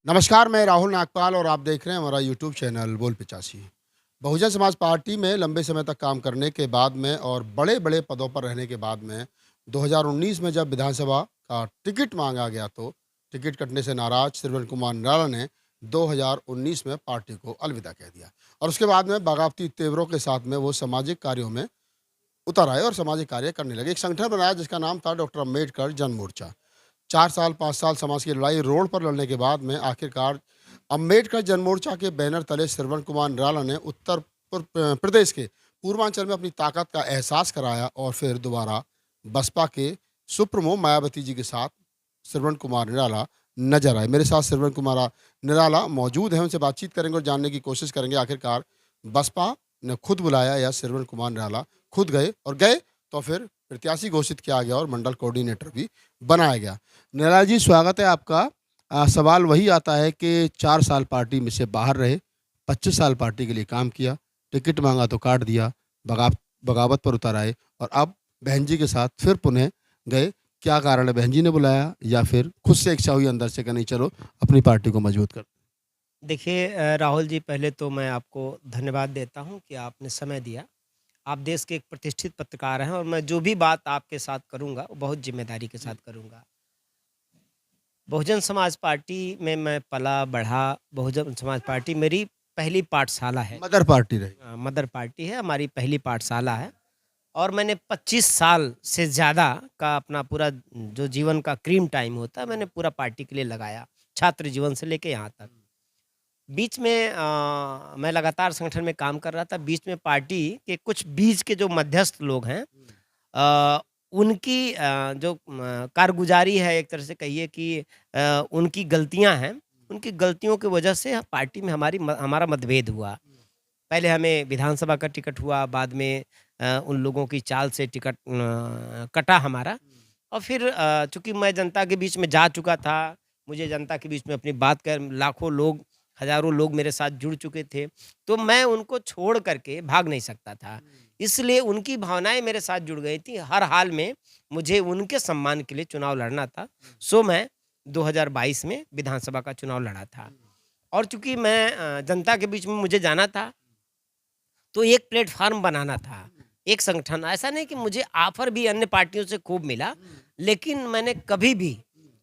नमस्कार, मैं राहुल नागपाल और आप देख रहे हैं हमारा यूट्यूब चैनल बोल पिचासी। बहुजन समाज पार्टी में लंबे समय तक काम करने के बाद में और बड़े-बड़े पदों पर रहने के बाद में 2019 में जब विधानसभा का टिकट मांगा गया तो टिकट कटने से नाराज श्रवण कुमार निराला ने 2019 में पार्टी को अलविदा कह दिया और उसके बाद में बगावती तेवरों के साथ में वो सामाजिक कार्यों में उतर आए और सामाजिक कार्य करने लगे। एक संगठन बनाया जिसका नाम था डॉक्टर अम्बेडकर जन मोर्चा। 4 साल 5 साल समाज की लड़ाई रोड पर लड़ने के बाद में आखिरकार अम्बेडकर जन मोर्चा के बैनर तले श्रवण कुमार निराला ने प्रदेश के पूर्वांचल में अपनी ताकत का एहसास कराया और फिर दोबारा बसपा के सुप्रीमो मायावती जी के साथ श्रवण कुमार निराला नजर आए। मेरे साथ श्रवण कुमार निराला मौजूद हैं, उनसे बातचीत करेंगे और जानने की कोशिश करेंगे आखिरकार बसपा ने खुद बुलाया या श्रवण कुमार निराला खुद गए, और गए तो फिर प्रत्याशी घोषित किया गया और मंडल कोऑर्डिनेटर भी बनाया गया। निराला जी, स्वागत है आपका। सवाल वही आता है कि 4 साल पार्टी में से बाहर रहे, 25 साल पार्टी के लिए काम किया, टिकट मांगा तो काट दिया, बगावत पर उतर आए और अब बहन जी के साथ फिर पुनः गए। क्या कारण है, बहन जी ने बुलाया या फिर खुद से इच्छा हुई अंदर से कि नहीं चलो अपनी पार्टी को मजबूत कर? देखिए राहुल जी, पहले तो मैं आपको धन्यवाद देता हूं कि आपने समय दिया। आप देश के एक प्रतिष्ठित पत्रकार हैं और मैं जो भी बात आपके साथ करूंगा वो बहुत जिम्मेदारी के साथ करूंगा। बहुजन समाज पार्टी में मैं पला बढ़ा। बहुजन समाज पार्टी मेरी पहली पाठशाला है। मदर पार्टी रही। मदर पार्टी है, हमारी पहली पाठशाला है। और मैंने 25 साल से ज़्यादा का अपना पूरा जो जीवन का क्रीम टाइम होता है मैंने पूरा पार्टी के लिए लगाया, छात्र जीवन से लेके यहाँ तक। बीच में मैं लगातार संगठन में काम कर रहा था। बीच में पार्टी के कुछ बीच के जो मध्यस्थ लोग हैं, उनकी जो कारगुजारी है, एक तरह से कहिए कि उनकी गलतियां हैं। उनकी गलतियों की वजह से पार्टी में हमारा मतभेद हुआ। पहले हमें विधानसभा का टिकट हुआ, बाद में उन लोगों की चाल से टिकट कटा हमारा। और फिर चूंकि मैं जनता के बीच में जा चुका था, मुझे जनता के बीच में अपनी बात कर, लाखों लोग, हजारों लोग मेरे साथ जुड़ चुके थे, तो मैं उनको छोड़ करके भाग नहीं सकता था। इसलिए उनकी भावनाएं मेरे साथ जुड़ गई थी। हर हाल में मुझे उनके सम्मान के लिए चुनाव लड़ना था। सो मैं 2022 में विधानसभा का चुनाव लड़ा था। और चूंकि मैं जनता के बीच में मुझे जाना था, तो एक प्लेटफार्म बनाना था, एक संगठन। ऐसा नहीं कि मुझे ऑफर भी अन्य पार्टियों से खूब मिला, लेकिन मैंने कभी भी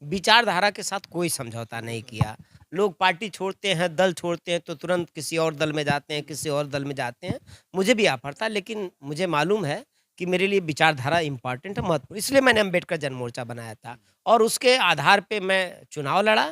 विचारधारा के साथ कोई समझौता नहीं किया। लोग पार्टी छोड़ते हैं, दल छोड़ते हैं तो तुरंत किसी और दल में जाते हैं, किसी और दल में जाते हैं। मुझे भी ऑफर था, लेकिन मुझे मालूम है कि मेरे लिए विचारधारा इम्पॉर्टेंट है, महत्वपूर्ण। इसलिए मैंने अम्बेडकर जन मोर्चा बनाया था और उसके आधार पे मैं चुनाव लड़ा।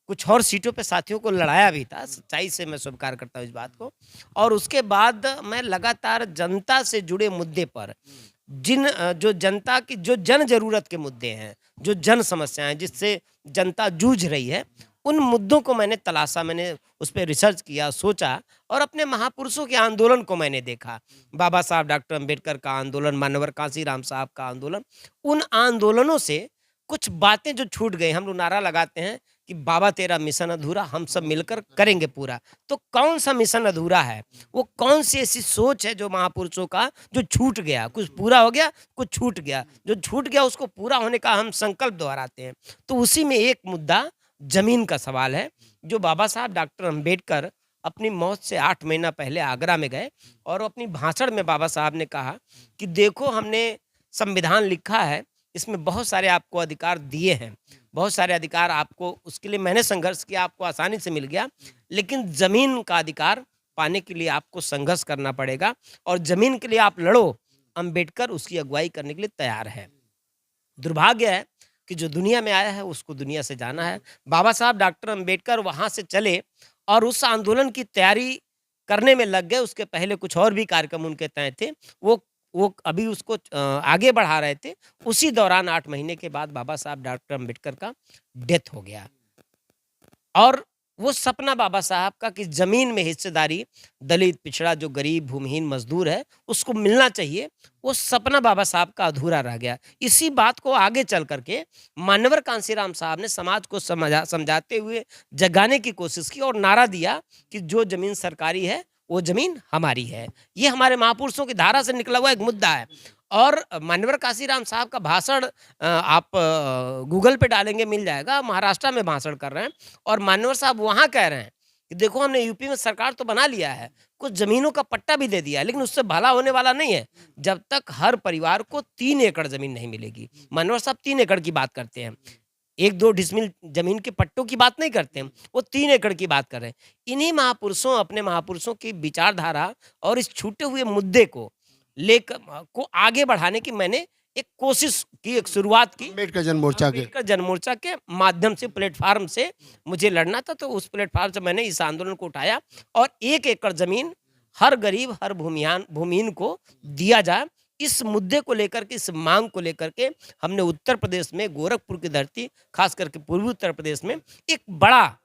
कुछ और सीटों पे साथियों को लड़ाया भी था, सच्चाई से मैं स्वीकार करता हूँ इस बात को। और उसके बाद मैं लगातार जनता से जुड़े मुद्दे पर, जो जनता की जो जन जरूरत के मुद्दे हैं, जो जन समस्याएं जिससे जनता जूझ रही है, उन मुद्दों को मैंने तलाशा, मैंने उस पर रिसर्च किया, सोचा और अपने महापुरुषों के आंदोलन को मैंने देखा। बाबा साहब डॉक्टर अम्बेडकर का आंदोलन, मानवर कांशीराम साहब का आंदोलन, उन आंदोलनों से कुछ बातें जो छूट गई। हम लोग नारा लगाते हैं कि बाबा तेरा मिशन अधूरा, हम सब मिलकर करेंगे पूरा। तो कौन सा मिशन अधूरा है? वो कौन सी ऐसी सोच है जो महापुरुषों का जो छूट गया? कुछ पूरा हो गया, कुछ छूट गया। जो छूट गया उसको पूरा होने का हम संकल्प दोहराते हैं। तो उसी में एक मुद्दा जमीन का सवाल है, जो बाबा साहब डॉक्टर अम्बेडकर अपनी मौत से 8 महीना पहले आगरा में गए और अपनी भाषण में बाबा साहब ने कहा कि देखो, हमने संविधान लिखा है, इसमें बहुत सारे आपको अधिकार दिए हैं, बहुत सारे अधिकार आपको, उसके लिए मैंने संघर्ष किया, आपको आसानी से मिल गया, लेकिन ज़मीन का अधिकार पाने के लिए आपको संघर्ष करना पड़ेगा और ज़मीन के लिए आप लड़ो। अंबेडकर उसकी अगुवाई करने के लिए तैयार है। दुर्भाग्य है कि जो दुनिया में आया है उसको दुनिया से जाना है। बाबा साहब डॉक्टर अंबेडकर वहाँ से चले और उस आंदोलन की तैयारी करने में लग गए। उसके पहले कुछ और भी कार्यक्रम उनके तय थे, वो अभी उसको आगे बढ़ा रहे थे। उसी दौरान 8 महीने के बाद बाबा साहब डॉक्टर अम्बेडकर का डेथ हो गया। और वो सपना बाबा साहब का कि जमीन में हिस्सेदारी दलित, पिछड़ा, जो गरीब, भूमिहीन, मजदूर है, उसको मिलना चाहिए, वो सपना बाबा साहब का अधूरा रह गया। इसी बात को आगे चल करके मान्यवर कांशीराम साहब ने समाज को समझाते हुए जगाने की कोशिश की और नारा दिया कि जो जमीन सरकारी है वो जमीन हमारी है। ये हमारे महापुरुषों की धारा से निकला हुआ एक मुद्दा है। और मान्यवर काशीराम साहब का भाषण आप गूगल पे डालेंगे मिल जाएगा, महाराष्ट्र में भाषण कर रहे हैं और मान्यवर साहब वहाँ कह रहे हैं कि देखो हमने यूपी में सरकार तो बना लिया है, कुछ ज़मीनों का पट्टा भी दे दिया है, लेकिन उससे भला होने वाला नहीं है, जब तक हर परिवार को 3 एकड़ ज़मीन नहीं मिलेगी। मान्यवर साहब 3 एकड़ की बात करते हैं। 1-2 डिसमिल ज़मीन के पट्टों की बात नहीं करते हैं, वो 3 एकड़ की बात कर रहे हैं। इन्हीं महापुरुषों, अपने महापुरुषों की विचारधारा और इस छूटे हुए मुद्दे को को आगे बढ़ाने की मैंने एक कोशिश की, एक शुरुआत की। अम्बेडकर जन मोर्चा के। अम्बेडकर जन मोर्चा के माध्यम से, प्लेटफ़ार्म से मुझे लड़ना था, तो उस प्लेटफ़ार्म से मैंने इस आंदोलन को उठाया और 1 एकड़ ज़मीन हर गरीब, हर भूमिहीन को दिया जाए। इस मुद्दे को लेकर के, इस माँग को लेकर के हमने उत्तर प्रदेश में गोरखपुर की धरती, ख़ास करके पूर्वी उत्तर प्रदेश में एक बड़ा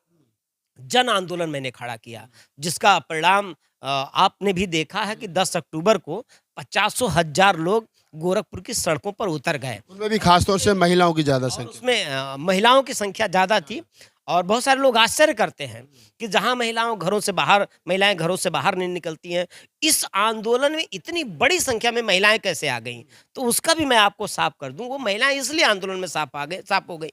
जन आंदोलन मैंने खड़ा किया, जिसका परिणाम आपने भी देखा है कि 10 अक्टूबर को पचासों हज़ार लोग गोरखपुर की सड़कों पर उतर गए। उनमें भी खास तौर से महिलाओं की ज़्यादा और संख्या। उसमें महिलाओं की संख्या ज़्यादा थी और बहुत सारे लोग आश्चर्य करते हैं कि जहाँ महिलाएं घरों से बाहर नहीं निकलती हैं, इस आंदोलन में इतनी बड़ी संख्या में महिलाएं कैसे आ गईं? तो उसका भी मैं आपको साफ कर दूं, वो महिलाएं इसलिए आंदोलन में साफ हो गई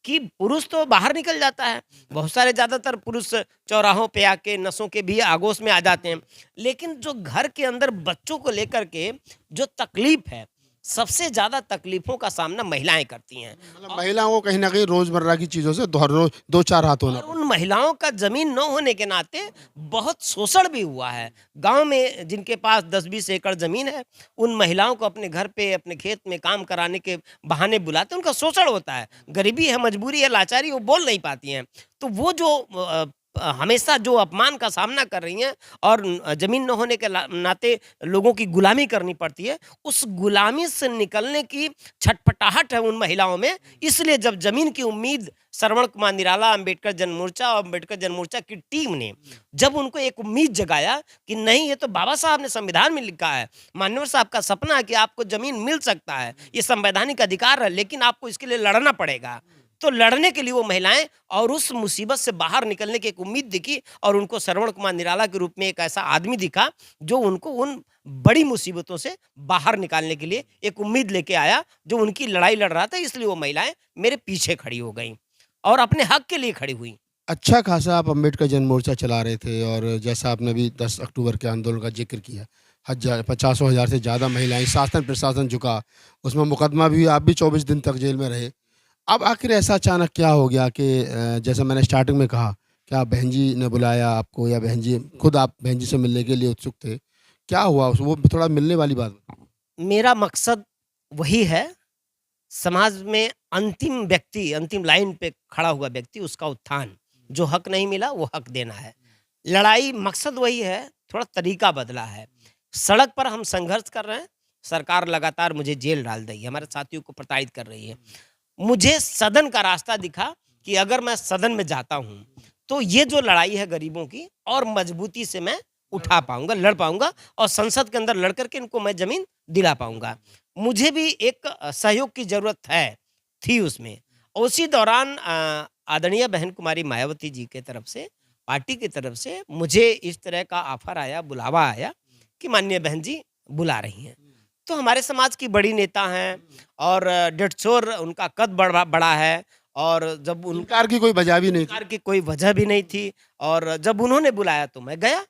कि पुरुष तो बाहर निकल जाता है, बहुत सारे ज़्यादातर पुरुष चौराहों पे आके नशों के भी आगोश में आ जाते हैं, लेकिन जो घर के अंदर बच्चों को लेकर के जो तकलीफ है, सबसे ज़्यादा तकलीफ़ों का सामना महिलाएं करती हैं। मतलब महिलाओं को कहीं न कहीं रोज़मर्रा की चीज़ों से हर रोज़ 2-4 हाथ होना और पड़ता उन महिलाओं का ज़मीन न होने के नाते बहुत शोषण भी हुआ है। गाँव में जिनके पास 10-20 एकड़ ज़मीन है, उन महिलाओं को अपने घर पे, अपने खेत में काम कराने के बहाने बुलाते हैं, उनका शोषण होता है। गरीबी है, मजबूरी है, लाचारी, वो बोल नहीं पाती हैं। तो वो जो हमेशा जो अपमान का सामना कर रही हैं और ज़मीन न होने के नाते लोगों की गुलामी करनी पड़ती है, उस गुलामी से निकलने की छटपटाहट है उन महिलाओं में। इसलिए जब ज़मीन की उम्मीद श्रवण कुमार निराला, अम्बेडकर जन मोर्चा और अम्बेडकर जन मोर्चा की टीम ने जब उनको एक उम्मीद जगाया कि नहीं, ये तो बाबा साहब ने संविधान में लिखा है, मान्यवर साहब का सपना है कि आपको ज़मीन मिल सकता है, ये संवैधानिक अधिकार है, लेकिन आपको इसके लिए लड़ना पड़ेगा। तो लड़ने के लिए वो महिलाएं और उस मुसीबत से बाहर निकलने की एक उम्मीद दिखी और उनको श्रवण कुमार निराला के रूप में एक ऐसा आदमी दिखा जो उनको उन बड़ी मुसीबतों से बाहर निकालने के लिए एक उम्मीद लेके आया, जो उनकी लड़ाई लड़ रहा था। इसलिए वो महिलाएं मेरे पीछे खड़ी हो गई और अपने हक के लिए खड़ी हुई। अच्छा खासा आप अम्बेडकर जन मोर्चा चला रहे थे और जैसा आपने अभी 10 अक्टूबर के आंदोलन का जिक्र किया, पचासों हज़ार से ज़्यादा महिलाएं, शासन प्रशासन झुका, उसमें मुकदमा भी, आप भी 24 दिन तक जेल में रहे। अब आखिर ऐसा अचानक क्या हो गया कि जैसे मैंने स्टार्टिंग में कहा, क्या बहन जी ने बुलाया आपको या बहन जी खुद आप बहन जी से मिलने के लिए उत्सुक थे? क्या हुआ वो थोड़ा मिलने वाली बात बताइए? मेरा मकसद वही है, समाज में अंतिम व्यक्ति, अंतिम लाइन पे खड़ा हुआ व्यक्ति, उसका उत्थान। जो हक नहीं मिला वो हक देना है। लड़ाई मकसद वही है, थोड़ा तरीका बदला है। सड़क पर हम संघर्ष कर रहे हैं, सरकार लगातार मुझे जेल डाल रही है, हमारे साथियों को प्रताड़ित कर रही है। मुझे सदन का रास्ता दिखा कि अगर मैं सदन में जाता हूँ, तो ये जो लड़ाई है गरीबों की और मजबूती से मैं उठा पाऊँगा, लड़ पाऊँगा और संसद के अंदर लड़ कर के इनको मैं ज़मीन दिला पाऊँगा। मुझे भी एक सहयोग की ज़रूरत थी उसमें। उसी दौरान आदरणीय बहन कुमारी मायावती जी के तरफ से, पार्टी की तरफ से मुझे इस तरह का ऑफ़र आया, बुलावा आया कि माननीय बहन जी बुला रही हैं। तो हमारे समाज की बड़ी नेता हैं और डेढ़-सौ उनका कद बड़ा है और जब उन इनकार की कोई वजह भी नहीं थी। इनकार की कोई वजह भी नहीं थी और जब उन्होंने बुलाया तो मैं गया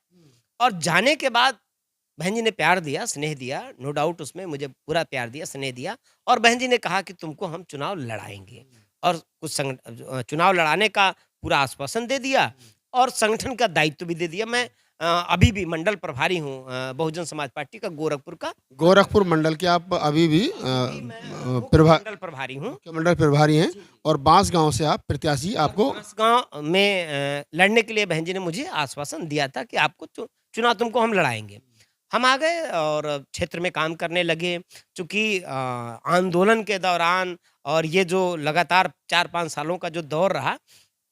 और जाने के बाद बहन जी ने प्यार दिया, स्नेह दिया, नो डाउट उसमें मुझे पूरा प्यार दिया, स्नेह दिया और बहन जी ने कहा कि तुमको हम चुनाव लड़ाएँगे और चुनाव लड़ाने का पूरा आश्वासन दे दिया और संगठन का दायित्व भी दे दिया। मैं अभी भी मंडल प्रभारी हूँ बहुजन समाज पार्टी का गोरखपुर का। गोरखपुर मंडल के आप अभी भी मंडल प्रभारी हूँ। मंडल प्रभारी हैं और बांसगांव से आप प्रत्याशी, आपको गाँव में लड़ने के लिए बहन जी ने मुझे आश्वासन दिया था कि आपको चुनाव तुमको हम लड़ाएंगे। हम आ गए और क्षेत्र में काम करने लगे। चूँकि आंदोलन के दौरान और ये जो लगातार 4-5 सालों का जो दौर रहा,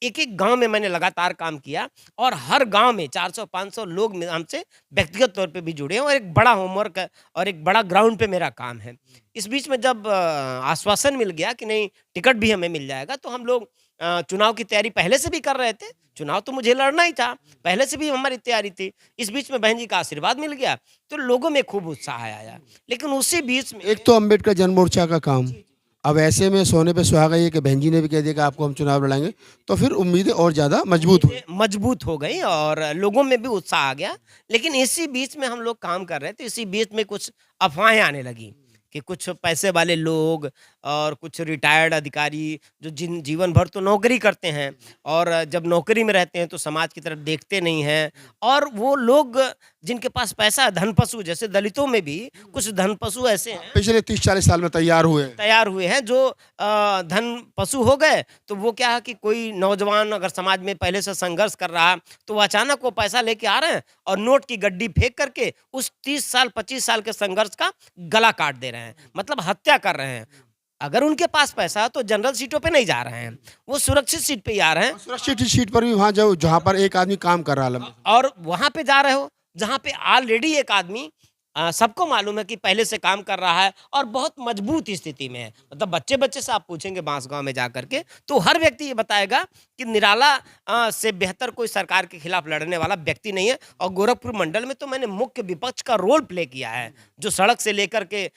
एक-एक गाँव में मैंने लगातार काम किया और हर गाँव में 400-500 लोग हमसे व्यक्तिगत तौर पे भी जुड़े हैं और एक बड़ा होमवर्क है और एक बड़ा ग्राउंड पे मेरा काम है। इस बीच में जब आश्वासन मिल गया कि नहीं टिकट भी हमें मिल जाएगा, तो हम लोग चुनाव की तैयारी पहले से भी कर रहे थे। चुनाव तो मुझे लड़ना ही था, पहले से भी हमारी तैयारी थी। इस बीच में बहन जी का आशीर्वाद मिल गया, तो लोगों में खूब उत्साह आया। लेकिन उसी बीच में एक तो अम्बेडकर जन मोर्चा का काम, अब ऐसे में सोने पे सुहागा ये कि बहन जी ने भी कह दिया कि आपको हम चुनाव लड़ाएंगे, तो फिर उम्मीदें और ज़्यादा मजबूत हुई। मजबूत हो गई और लोगों में भी उत्साह आ गया। लेकिन इसी बीच में हम लोग काम कर रहे थे, इसी बीच में कुछ अफ़वाहें आने लगी कि कुछ पैसे वाले लोग और कुछ रिटायर्ड अधिकारी जो जीवन भर तो नौकरी करते हैं और जब नौकरी में रहते हैं तो समाज की तरफ देखते नहीं हैं, और वो लोग जिनके पास पैसा है, धनपशु, जैसे दलितों में भी कुछ धनपशु ऐसे हैं पिछले 30-40 साल में तैयार हुए हैं जो धन पशु हो गए। तो वो क्या है कि कोई नौजवान अगर समाज में पहले से संघर्ष कर रहा है, तो वो अचानक वो पैसा लेके आ रहे हैं और नोट की गड्डी फेंक करके उस 30 साल 25 साल के संघर्ष का गला काट दे रहे हैं, मतलब हत्या कर रहे हैं। अगर उनके पास पैसा है तो जनरल सीटों पे नहीं जा रहे हैं, वो सुरक्षित सीट पे ही आ रहे हैं। सुरक्षित सीट पर भी वहाँ जाओ जहाँ पर एक आदमी काम कर रहा है। और वहाँ पे जा रहे हो जहाँ पे ऑलरेडी एक आदमी सबको मालूम है कि पहले से काम कर रहा है और बहुत मजबूत स्थिति में है। मतलब बच्चे-बच्चे से आप पूछेंगे बांसगांव में जा कर के, तो हर व्यक्ति ये बताएगा कि निराला से बेहतर कोई सरकार के खिलाफ लड़ने वाला व्यक्ति नहीं है। और गोरखपुर मंडल में तो मैंने मुख्य विपक्ष का रोल प्ले किया है, जो सड़क से लेकर के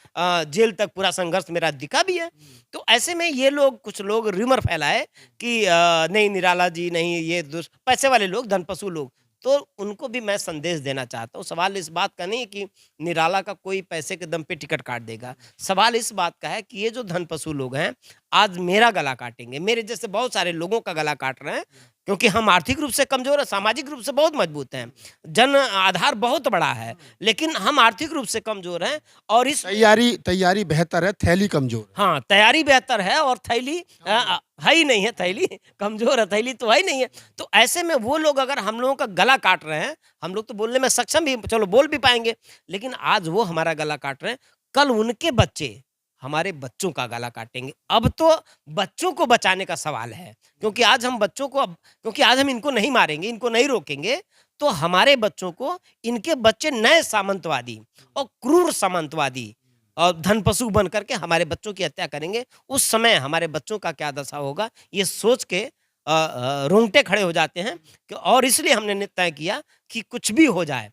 जेल तक पूरा संघर्ष मेरा दिखा भी है। तो ऐसे में ये लोग, कुछ लोग रूमर फैलाए कि नहीं निराला जी नहीं, ये पैसे वाले लोग, धनपशु लोग। तो उनको भी मैं संदेश देना चाहता हूँ। सवाल इस बात का नहीं कि निराला का कोई पैसे के दम पे टिकट काट देगा। सवाल इस बात का है कि ये जो धनपशु लोग हैं, आज मेरा गला काटेंगे। मेरे जैसे बहुत सारे लोगों का गला काट रहे हैं, क्योंकि हम आर्थिक रूप से कमज़ोर हैं, सामाजिक रूप से बहुत मजबूत हैं, जन आधार बहुत बड़ा है, लेकिन हम आर्थिक रूप से कमज़ोर हैं और इस तैयारी बेहतर है, थैली कमजोर। हाँ, तैयारी बेहतर है और थैली है ही नहीं है, थैली कमज़ोर है, थैली तो है ही नहीं है। तो ऐसे में वो लोग अगर हम लोगों का गला काट रहे हैं, हम लोग तो बोलने में सक्षम भी, चलो बोल भी पाएँगे, लेकिन आज वो हमारा गला काट रहे हैं, कल उनके बच्चे हमारे बच्चों का गला काटेंगे। अब तो बच्चों को बचाने का सवाल है, क्योंकि आज हम बच्चों को, क्योंकि आज हम इनको नहीं मारेंगे, इनको नहीं रोकेंगे, तो हमारे बच्चों को इनके बच्चे नए सामंतवादी और क्रूर सामंतवादी और धनपशु बन करके हमारे बच्चों की हत्या करेंगे। उस समय हमारे बच्चों का क्या दशा होगा, ये सोच के रोंगटे खड़े हो जाते हैं और इसलिए हमने तय किया कि कुछ भी हो जाए,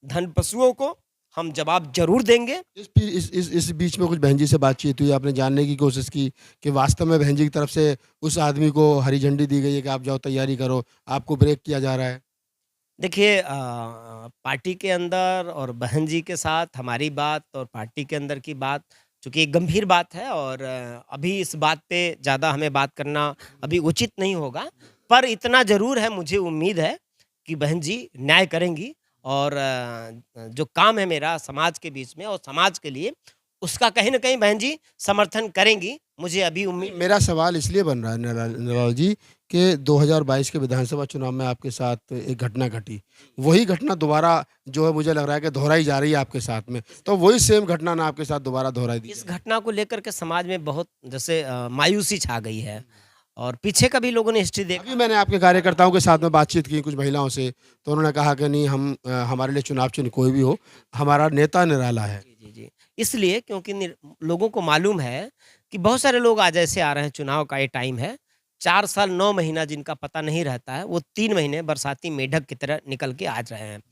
धनपशुओं को हम जवाब जरूर देंगे। इस बीच में कुछ बहन जी से बातचीत हुई, आपने जानने की कोशिश की कि वास्तव में बहन जी की तरफ से उस आदमी को हरी झंडी दी गई है कि आप जाओ तैयारी करो, आपको ब्रेक किया जा रहा है? देखिए पार्टी के अंदर और बहन जी के साथ हमारी बात और पार्टी के अंदर की बात, चूँकि एक गंभीर बात है और अभी इस बात पे ज़्यादा हमें बात करना अभी उचित नहीं होगा। पर इतना ज़रूर है, मुझे उम्मीद है कि बहन जी न्याय करेंगी और जो काम है मेरा समाज के बीच में और समाज के लिए, उसका कहीं न कहीं बहन जी समर्थन करेंगी। मुझे अभी उम्मीद। मेरा सवाल इसलिए बन रहा है निराला जी कि 2022 के विधानसभा चुनाव में आपके साथ एक घटना घटी, वही घटना दोबारा जो है मुझे लग रहा है कि दोहराई जा रही है आपके साथ में, तो वही सेम घटना ना आपके साथ दोबारा दोहराई दी इस जाए। घटना को लेकर के समाज में बहुत जैसे मायूसी छा गई है और पीछे का भी लोगों ने हिस्ट्री देखा। अभी मैंने आपके कार्यकर्ताओं के साथ में बातचीत की कुछ महिलाओं से, तो उन्होंने कहा कि नहीं हम हमारे लिए चुनाव चिन्ह कोई भी हो, हमारा नेता निराला है। जी, जी, जी। इसलिए क्योंकि लोगों को मालूम है कि बहुत सारे लोग आज ऐसे आ रहे हैं, चुनाव का ये टाइम है, 4 साल 9 महीना जिनका पता नहीं रहता है, वो 3 महीने बरसाती मेढक की तरह निकल के आ रहे हैं।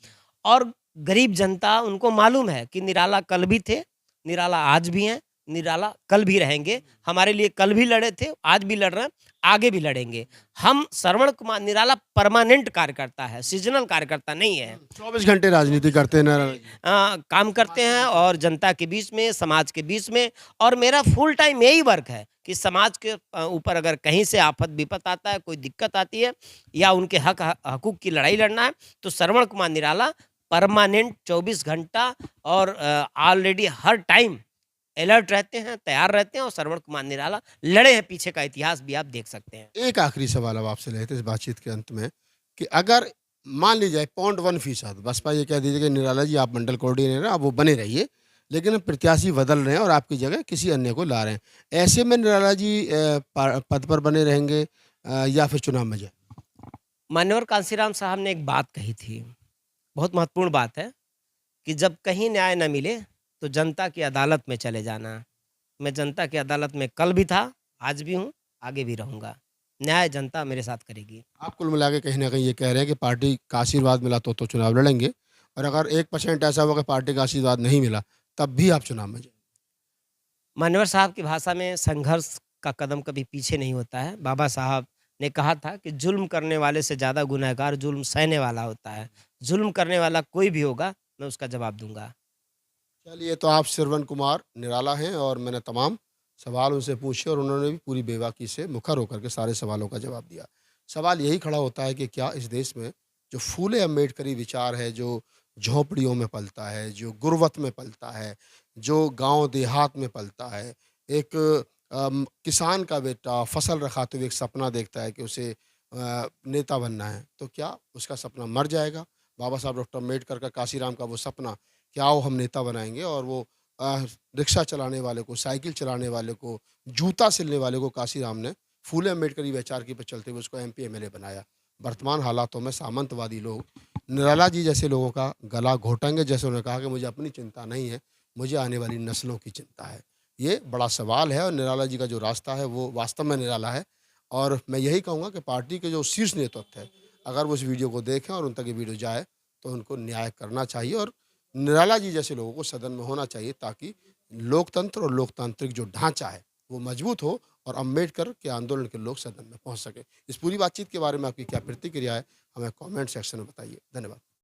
और गरीब जनता, उनको मालूम है कि निराला कल भी थे, निराला आज भी हैं, निराला कल भी रहेंगे। हमारे लिए कल भी लड़े थे, आज भी लड़ रहे हैं, आगे भी लड़ेंगे। हम श्रवण कुमार निराला परमानेंट कार्यकर्ता है, सीजनल कार्यकर्ता नहीं है। 24 घंटे राजनीति करते हैं निराला जी। काम करते हैं और जनता के बीच में, समाज के बीच में, और मेरा फुल टाइम यही वर्क है कि समाज के ऊपर अगर कहीं से आफत विपत आता है, कोई दिक्कत आती है या उनके हकूक की लड़ाई लड़ना है, तो श्रवण कुमार निराला परमानेंट 24 घंटा और ऑलरेडी हर टाइम अलर्ट रहते हैं, तैयार रहते हैं। और श्रवण कुमार निराला लड़े हैं, पीछे का इतिहास भी आप देख सकते हैं। एक आखिरी सवाल अब आपसे लेते हैं इस बातचीत के अंत में कि अगर मान ली जाए 0.1% बसपा ये कह दीजिए कि निराला जी आप मंडल कोऑर्डिनेटर आप वो बने रहिए, लेकिन हम प्रत्याशी बदल रहे हैं और आपकी जगह किसी अन्य को ला रहे हैं, ऐसे में निराला जी पद पर बने रहेंगे या फिर चुनाव में जाए? मान्यवर कांशीराम साहब ने एक बात कही थी, बहुत महत्वपूर्ण बात है कि जब कहीं न्याय न मिले, तो जनता की अदालत में चले जाना। मैं जनता की अदालत में कल भी था, आज भी हूँ, आगे भी रहूँगा। न्याय जनता मेरे साथ करेगी। आप कुल मिला के कहीं न कहीं ये कह रहे हैं कि पार्टी का आशीर्वाद मिला तो चुनाव लड़ेंगे और अगर 1% ऐसा हुआ कि पार्टी का आशीर्वाद नहीं मिला, तब भी आप चुनाव में जाएँ। मान्यवर साहब की भाषा में संघर्ष का कदम कभी पीछे नहीं होता है। बाबा साहब ने कहा था कि जुल्म करने वाले से ज़्यादा गुनहगार जुल्म सहने वाला होता है। जुल्म करने वाला कोई भी होगा, मैं उसका जवाब दूँगा। चलिए, तो आप श्रवण कुमार निराला हैं और मैंने तमाम सवाल उनसे पूछे और उन्होंने भी पूरी बेबाकी से मुखर होकर के सारे सवालों का जवाब दिया। सवाल यही खड़ा होता है कि क्या इस देश में जो फूले अम्बेडकरी विचार है, जो झोंपड़ियों में पलता है, जो गुरबत में पलता है, जो गाँव देहात में पलता है, एक किसान का बेटा फसल रखाते हुए एक सपना देखता है कि उसे नेता बनना है, तो क्या उसका सपना मर जाएगा? बाबा साहब डॉक्टर अम्बेडकर का काशीराम का वो सपना कि आओ हम नेता बनाएँगे और वो अ, रिक्शा चलाने वाले को, साइकिल चलाने वाले को, जूता सिलने वाले को काशीराम ने फूले अम्बेडकरी विचार की पे चलते हुए उसको एमपी एमएलए बनाया। वर्तमान हालातों में सामंतवादी लोग निराला जी जैसे लोगों का गला घोटेंगे, जैसे उन्होंने कहा कि मुझे अपनी चिंता नहीं है, मुझे आने वाली नस्लों की चिंता है। ये बड़ा सवाल है और निराला जी का जो रास्ता है वो वास्तव में निराला है और मैं यही कहूँगा कि पार्टी के जो शीर्ष नेतृत्व है, अगर वो इस वीडियो को देखें और उन तक ये वीडियो जाए, तो उनको न्याय करना चाहिए और निराला जी जैसे लोगों को सदन में होना चाहिए ताकि लोकतंत्र और लोकतांत्रिक जो ढांचा है वो मजबूत हो और अम्बेडकर के आंदोलन के लोग सदन में पहुंच सके। इस पूरी बातचीत के बारे में आपकी क्या प्रतिक्रिया है, हमें कमेंट सेक्शन में बताइए। धन्यवाद।